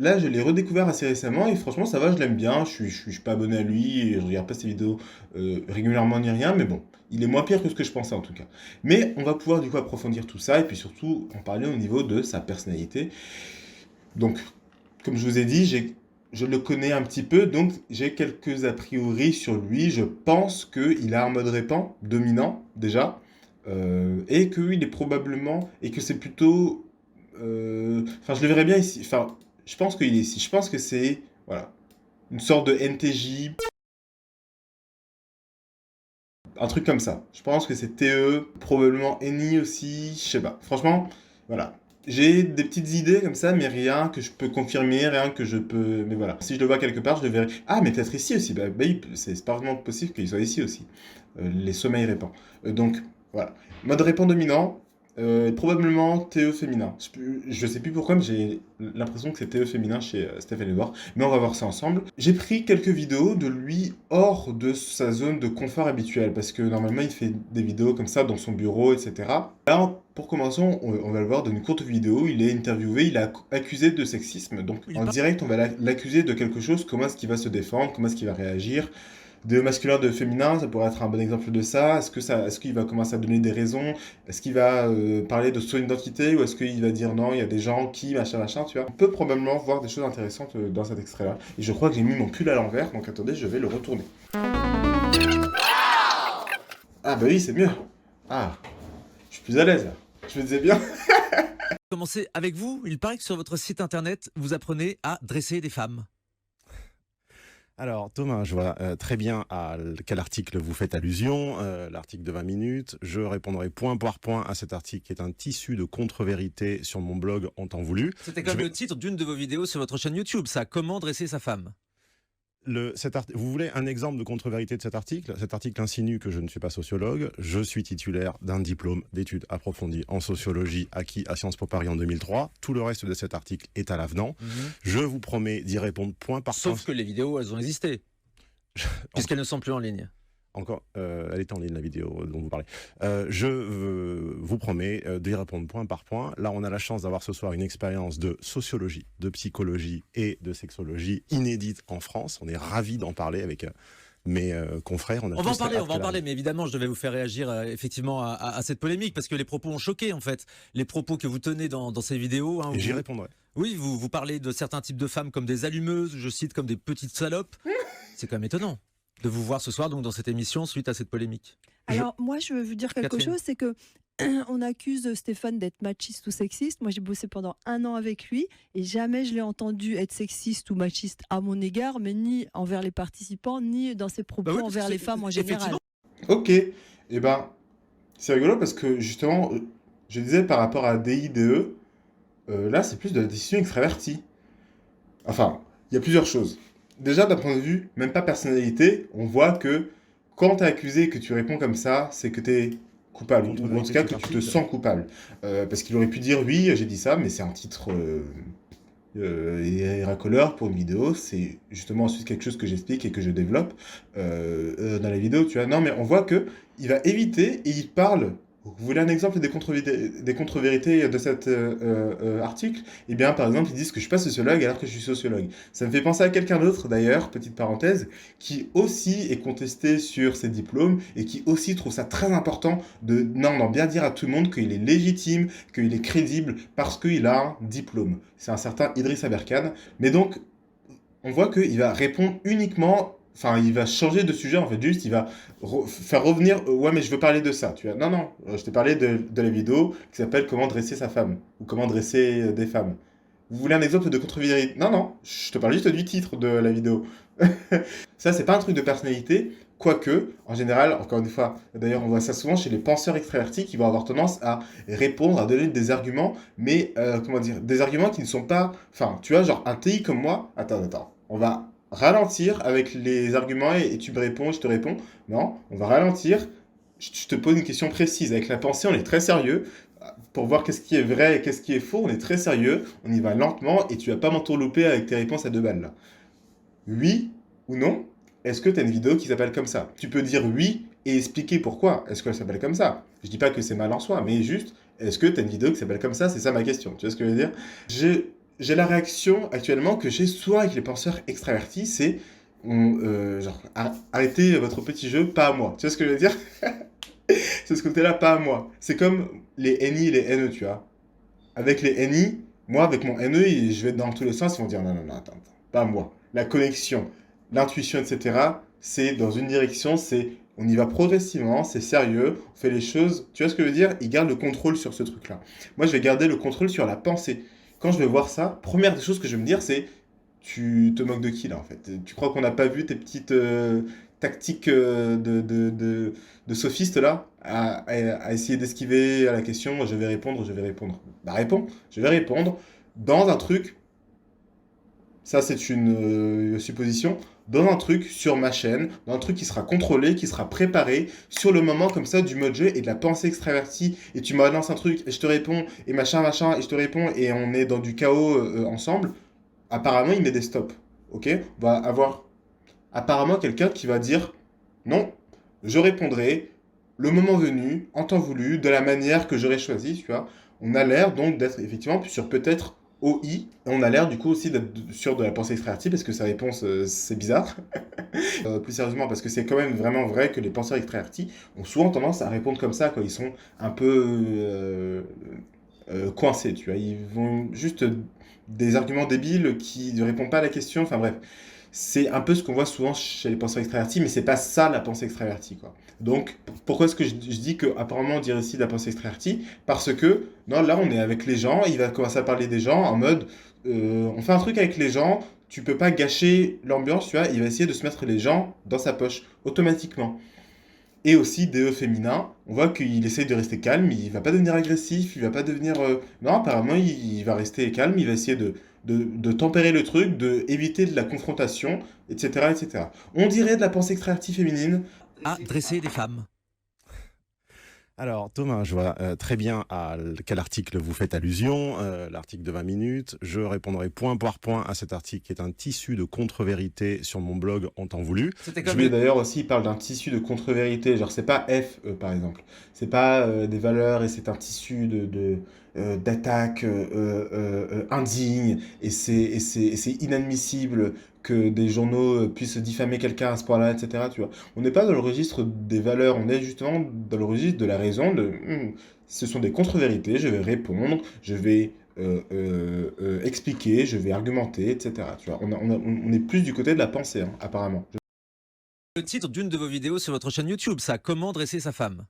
là, je l'ai redécouvert assez récemment et franchement, ça va, je l'aime bien. Je suis pas abonné à lui et je regarde pas ses vidéos régulièrement ni rien, mais bon, il est moins pire que ce que je pensais en tout cas. Mais on va pouvoir du coup approfondir tout ça et puis surtout en parler au niveau de sa personnalité. Donc, comme je vous ai dit, je le connais un petit peu, donc j'ai quelques a priori sur lui. Je pense qu'il a un mode répand dominant déjà, et qu'il est probablement, et que c'est plutôt, enfin je le verrais bien ici, enfin je pense qu'il est ici, je pense que c'est, voilà, une sorte de NTJ, un truc comme ça. Je pense que c'est TE, probablement Eni aussi, je sais pas. Franchement, voilà. J'ai des petites idées comme ça, mais rien que je peux confirmer, rien que je peux. Mais voilà. Si je le vois quelque part, je le verrai. Ah, mais peut-être ici aussi. C'est parfaitement possible qu'il soit ici aussi. Les sommeils répand. Donc, voilà. Mode répand dominant, probablement TE féminin. Je sais plus pourquoi, mais j'ai l'impression que c'est TE féminin chez Stephen Edward. Mais on va voir ça ensemble. J'ai pris quelques vidéos de lui hors de sa zone de confort habituelle, parce que normalement il fait des vidéos comme ça dans son bureau, etc. Là, pour commencer, on va le voir dans une courte vidéo, il est interviewé, il est accusé de sexisme. Donc Il en parle. direct, on va l'accuser de quelque chose, comment est-ce qu'il va se défendre, comment est-ce qu'il va réagir. De masculin, de féminin, ça pourrait être un bon exemple de ça. Est-ce qu'il va commencer à donner des raisons? Est-ce qu'il va parler de son identité ou est-ce qu'il va dire non, il y a des gens qui, machin, machin, tu vois? On peut probablement voir des choses intéressantes dans cet extrait-là. Et je crois que j'ai mis mon pull à l'envers, donc attendez, je vais le retourner. Ah bah oui, c'est mieux. Ah, je suis plus à l'aise là. Je me disais bien. Commencer avec vous. Il paraît que sur votre site internet, vous apprenez à dresser des femmes. Alors Thomas, je vois très bien à quel article vous faites allusion, l'article de 20 minutes. Je répondrai point par point à cet article qui est un tissu de contre-vérité sur mon blog en temps voulu. C'était comme le titre d'une de vos vidéos sur votre chaîne YouTube, ça. Comment dresser sa femme. Vous voulez un exemple de contre-vérité de cet article? Cet article insinue que je ne suis pas sociologue. Je suis titulaire d'un diplôme d'études approfondies en sociologie acquis à Sciences Po Paris en 2003. Tout le reste de cet article est à l'avenant. Je vous promets d'y répondre point par point. Sauf que les vidéos, elles ont existé, puisqu'elles ne sont plus en ligne. Encore, elle est en ligne, la vidéo dont vous parlez. Je vous promets d'y répondre point par point. Là, on a la chance d'avoir ce soir une expérience de sociologie, de psychologie et de sexologie inédite en France. On est ravis d'en parler avec mes confrères. On va en parler, mais évidemment, je devais vous faire réagir effectivement à cette polémique, parce que les propos ont choqué, en fait. Les propos que vous tenez dans ces vidéos. Hein, et j'y répondrai. Oui, vous parlez de certains types de femmes comme des allumeuses, je cite comme des petites salopes. C'est quand même étonnant de vous voir ce soir donc dans cette émission suite à cette polémique. Alors, moi, je veux vous dire quelque Catherine. chose, c'est que on accuse Stéphane d'être machiste ou sexiste. Moi, j'ai bossé pendant 1 an avec lui et jamais je l'ai entendu être sexiste ou machiste à mon égard, mais ni envers les participants, ni dans ses propos Bah oui, parce envers que les femmes en général. effectivement. Ok. Et ben, c'est rigolo parce que justement, je disais par rapport à DIDE, là c'est plus de la décision extravertie. Enfin, il y a plusieurs choses. Déjà, d'un point de vue, même pas personnalité, on voit que quand t'es accusé et que tu réponds comme ça, c'est que t'es coupable, ou en tout cas que tu te sens coupable. Parce qu'il aurait pu dire oui, j'ai dit ça, mais c'est un titre racoleur pour une vidéo, c'est justement ensuite quelque chose que j'explique et que je développe dans la vidéo, tu vois. Non, mais on voit que il va éviter et il parle. Vous voulez un exemple des contre-vérités de cet article? Eh bien, par exemple, ils disent que je suis pas sociologue alors que je suis sociologue. Ça me fait penser à quelqu'un d'autre, d'ailleurs, petite parenthèse, qui aussi est contesté sur ses diplômes et qui aussi trouve ça très important de non, bien dire à tout le monde qu'il est légitime, qu'il est crédible parce qu'il a un diplôme. C'est un certain Idriss Aberkan. Mais donc, on voit qu'il va répondre uniquement, enfin, il va changer de sujet, en fait, juste, il va faire revenir, ouais, mais je veux parler de ça, tu vois. Non, non, je t'ai parlé de la vidéo qui s'appelle Comment dresser sa femme, ou Comment dresser des femmes. Vous voulez un exemple de contre-vérité? Non, non, je te parle juste du titre de la vidéo. Ça, c'est pas un truc de personnalité, quoique, en général, encore une fois, d'ailleurs, on voit ça souvent chez les penseurs extravertis qui vont avoir tendance à répondre, à donner des arguments, mais, comment dire, des arguments qui ne sont pas, enfin, tu vois, genre un TI comme moi, attends, on va ralentir avec les arguments et tu me réponds, je te réponds. Non, on va ralentir, je te pose une question précise. Avec la pensée, on est très sérieux. Pour voir qu'est-ce qui est vrai et qu'est-ce qui est faux, on est très sérieux, on y va lentement et tu vas pas m'entourlouper avec tes réponses à 2 balles là. Oui ou non, est-ce que tu as une vidéo qui s'appelle comme ça? Tu peux dire oui et expliquer pourquoi est-ce qu'elle s'appelle comme ça. Je dis pas que c'est mal en soi, mais juste, est-ce que tu as une vidéo qui s'appelle comme ça? C'est ça ma question. Tu vois ce que je veux dire? j'ai la réaction actuellement que j'ai souvent avec les penseurs extravertis, c'est genre, arrêtez votre petit jeu, pas à moi. Tu vois ce que je veux dire? C'est ce côté-là, pas à moi. C'est comme les NI et les NE, tu vois. Avec les NI, moi, avec mon NE, je vais dans tous les sens, ils vont dire non, non, non, attends, pas à moi. La connexion, l'intuition, etc., c'est dans une direction, c'est on y va progressivement, c'est sérieux, on fait les choses. Tu vois ce que je veux dire? Ils gardent le contrôle sur ce truc-là. Moi, je vais garder le contrôle sur la pensée. Quand je vais voir ça, première des choses que je vais me dire, c'est tu te moques de qui là en fait? Tu crois qu'on n'a pas vu tes petites tactiques de sophiste là à essayer d'esquiver à la question je vais répondre, je vais répondre. Bah réponds, je vais répondre dans un truc, ça c'est une supposition, dans un truc sur ma chaîne, dans un truc qui sera contrôlé, qui sera préparé, sur le moment comme ça du mode jeu et de la pensée extravertie, et tu me relances un truc et je te réponds, et machin, machin, et je te réponds, et on est dans du chaos ensemble, apparemment il met des stops. Ok? On va avoir apparemment quelqu'un qui va dire non, je répondrai le moment venu, en temps voulu, de la manière que j'aurais choisi, tu vois. On a l'air donc d'être effectivement sur peut-être OI, et on a l'air du coup aussi d'être sûr de la pensée extravertie parce que sa réponse c'est bizarre. Plus sérieusement, parce que c'est quand même vraiment vrai que les penseurs extravertis ont souvent tendance à répondre comme ça, quoi. Ils sont un peu coincés, tu vois. Ils vont juste des arguments débiles qui ne répondent pas à la question. Enfin bref, c'est un peu ce qu'on voit souvent chez les penseurs extravertis, mais c'est pas ça la pensée extravertie, quoi. Donc, pourquoi est-ce que je dis que apparemment on dirait ici de la pensée extravertie? Parce que, non, là on est avec les gens, il va commencer à parler des gens en mode, on fait un truc avec les gens, tu peux pas gâcher l'ambiance, tu vois, il va essayer de se mettre les gens dans sa poche, automatiquement. Et aussi, DE féminin, on voit qu'il essaye de rester calme, il va pas devenir agressif, il va pas devenir... Non, apparemment, il va rester calme, il va essayer de tempérer le truc, de éviter de la confrontation, etc., etc. On dirait de la pensée extravertie féminine. À dresser des femmes. Alors Thomas, je vois très bien à quel article vous faites allusion, l'article de 20 minutes. Je répondrai point par point à cet article qui est un tissu de contre-vérité sur mon blog en temps voulu. C'était Je comme vais d'ailleurs aussi, il parle d'un tissu de contre-vérité, genre c'est pas F, par exemple. C'est pas des valeurs et c'est un tissu d'attaques indignes et c'est inadmissible que des journaux puissent diffamer quelqu'un à ce point-là, etc. Tu vois. On n'est pas dans le registre des valeurs, on est justement dans le registre de la raison, ce sont des contre-vérités, je vais répondre, je vais expliquer, je vais argumenter, etc. Tu vois. On est plus du côté de la pensée, hein, apparemment. le titre d'une de vos vidéos sur votre chaîne YouTube, ça, comment dresser sa femme.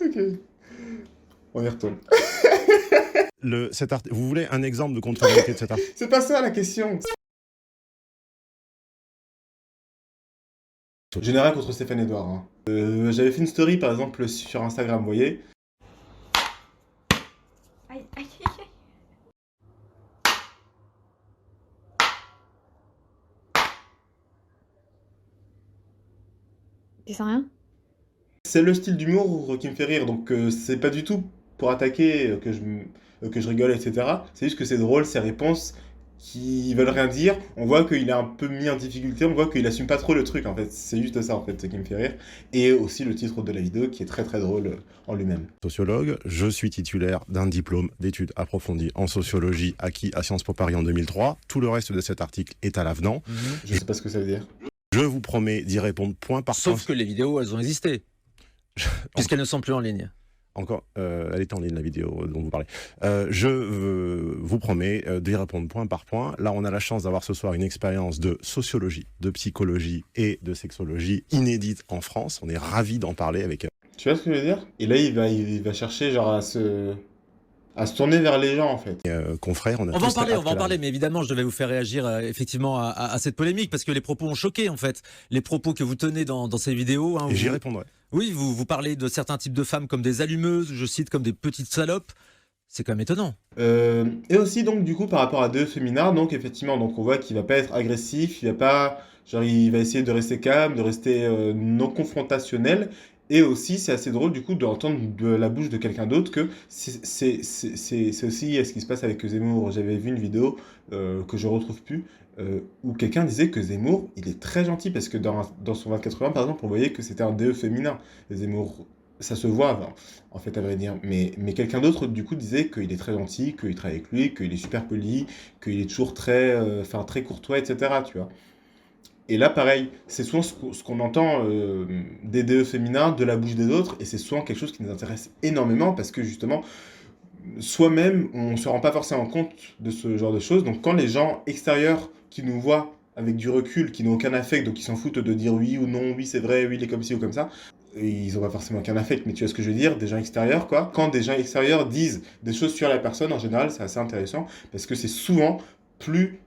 Ok. On y retourne. Vous voulez un exemple de contre-vérité de cet article? C'est pas ça la question. Je n'ai rien contre Stéphane Edouard, hein. J'avais fait une story par exemple sur Instagram, vous voyez. Aïe, aïe, aïe, aïe. Tu sens rien? C'est le style d'humour qui me fait rire, donc c'est pas du tout pour attaquer que je rigole, etc. C'est juste que c'est drôle, ces réponses qui veulent rien dire. On voit qu'il est un peu mis en difficulté, on voit qu'il assume pas trop le truc en fait. C'est juste ça en fait, ce qui me fait rire. Et aussi le titre de la vidéo qui est très très drôle en lui-même. Sociologue, je suis titulaire d'un diplôme d'études approfondies en sociologie acquis à Sciences Po Paris en 2003. Tout le reste de cet article est à l'avenant. Je sais pas ce que ça veut dire. Je vous promets d'y répondre point par point. Sauf que les vidéos, elles ont existé, puisqu'elles ne sont plus en ligne. Encore, elle est en ligne la vidéo dont vous parlez. Je vous promets d'y répondre point par point. Là, on a la chance d'avoir ce soir une expérience de sociologie, de psychologie et de sexologie inédite en France. On est ravis d'en parler avec Tu vois ce que je veux dire? Et là, il va chercher genre à se tourner vers les gens en fait. confrères. On va en parler, mais évidemment, je devais vous faire réagir effectivement à cette polémique, parce que les propos ont choqué en fait. Les propos que vous tenez dans ces vidéos. Hein, Et j'y répondrai. Oui, vous parlez de certains types de femmes comme des allumeuses, je cite comme des petites salopes. C'est quand même étonnant. Et aussi donc du coup par rapport à deux féminins, donc effectivement donc on voit qu'il va pas être agressif, il va pas genre il va essayer de rester calme, de rester non confrontationnel. Et aussi c'est assez drôle du coup d'entendre de la bouche de quelqu'un d'autre que c'est aussi ce qui se passe avec Zemmour. J'avais vu une vidéo que je retrouve plus où quelqu'un disait que Zemmour il est très gentil parce que dans son 24 heures par exemple on voyait que c'était un DE féminin. Zemmour ça se voit, en fait, à vrai dire. Mais quelqu'un d'autre, du coup, disait qu'il est très gentil, qu'il travaille avec lui, qu'il est super poli, qu'il est toujours très courtois, etc., tu vois. Et là, pareil, c'est souvent ce qu'on entend des DE féminins de la bouche des autres, et c'est souvent quelque chose qui nous intéresse énormément, parce que justement, soi-même, on ne se rend pas forcément compte de ce genre de choses. Donc quand les gens extérieurs qui nous voient avec du recul, qui n'ont aucun affect, donc ils s'en foutent de dire oui ou non, oui c'est vrai, oui il est comme ci ou comme ça, et ils n'ont pas forcément aucun affect, mais tu vois ce que je veux dire, des gens extérieurs quoi. Quand des gens extérieurs disent des choses sur la personne, en général, c'est assez intéressant, parce que c'est souvent plus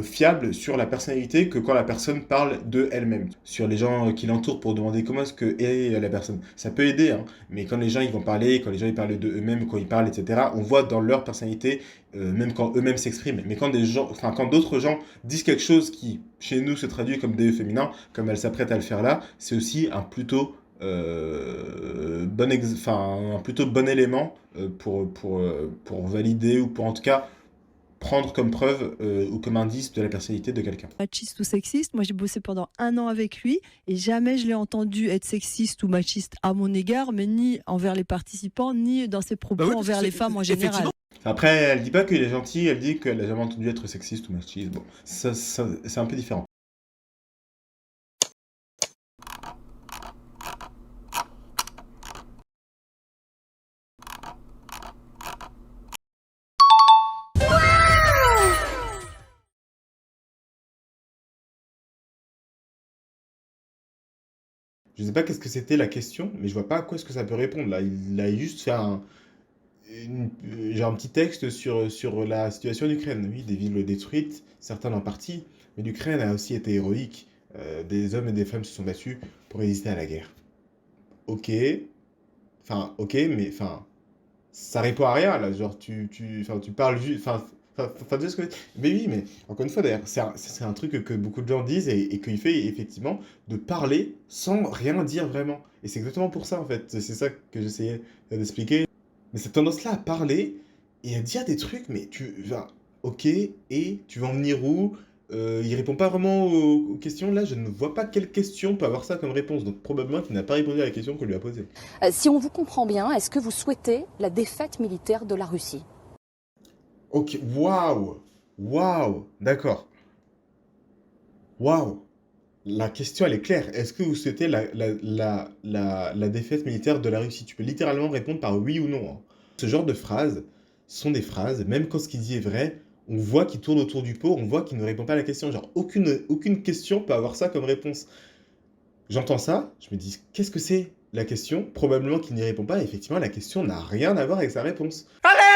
fiable sur la personnalité que quand la personne parle de elle-même. Sur les gens qui l'entourent pour demander comment est-ce que est la personne. Ça peut aider, hein, mais quand les gens ils vont parler, quand les gens ils parlent de eux-mêmes, quand ils parlent, etc., on voit dans leur personnalité, même quand eux-mêmes s'expriment. Mais quand des gens, enfin quand d'autres gens disent quelque chose qui, chez nous, se traduit comme DE féminin, comme elle s'apprête à le faire là, c'est aussi un plutôt un plutôt bon élément pour valider ou pour en tout cas prendre comme preuve ou comme indice de la personnalité de quelqu'un. Machiste ou sexiste, moi j'ai bossé pendant 1 an avec lui et jamais je l'ai entendu être sexiste ou machiste à mon égard, mais ni envers les participants, ni dans ses propos Bah oui, parce que envers les femmes en général. effectivement, Après, elle dit pas qu'il est gentil, elle dit qu'elle a jamais entendu être sexiste ou machiste. Bon, ça c'est un peu différent. Je sais pas qu'est-ce que c'était la question, mais je vois pas à quoi est-ce que ça peut répondre là. Il a juste fait genre un petit texte sur la situation en Ukraine. Oui, des villes détruites, certaines en partie, mais l'Ukraine a aussi été héroïque. Des hommes et des femmes se sont battus pour résister à la guerre. Ok, ok, mais ça répond à rien là. Genre, tu parles juste. Tu sais ce que. Mais oui, mais encore une fois, d'ailleurs, c'est un truc que beaucoup de gens disent et qu'il fait effectivement de parler sans rien dire vraiment. Et c'est exactement pour ça en fait. C'est ça que j'essayais d'expliquer. Mais cette tendance-là à parler et à dire des trucs, mais ok, et tu vas en venir où? Il répond pas vraiment aux questions. Là, je ne vois pas quelle question peut avoir ça comme réponse. Donc probablement qu'il n'a pas répondu à la question qu'on lui a posée. Si on vous comprend bien, est-ce que vous souhaitez la défaite militaire de la Russie? Ok, waouh, d'accord. Waouh, la question elle est claire. Est-ce que vous souhaitez la défaite militaire de la Russie? Tu peux littéralement répondre par oui ou non, hein. Ce genre de phrases sont des phrases, même quand ce qu'il dit est vrai, on voit qu'il tourne autour du pot, on voit qu'il ne répond pas à la question. Genre, aucune question peut avoir ça comme réponse. J'entends ça, je me dis, qu'est-ce que c'est la question? Probablement qu'il n'y répond pas, et effectivement, la question n'a rien à voir avec sa réponse. Allez!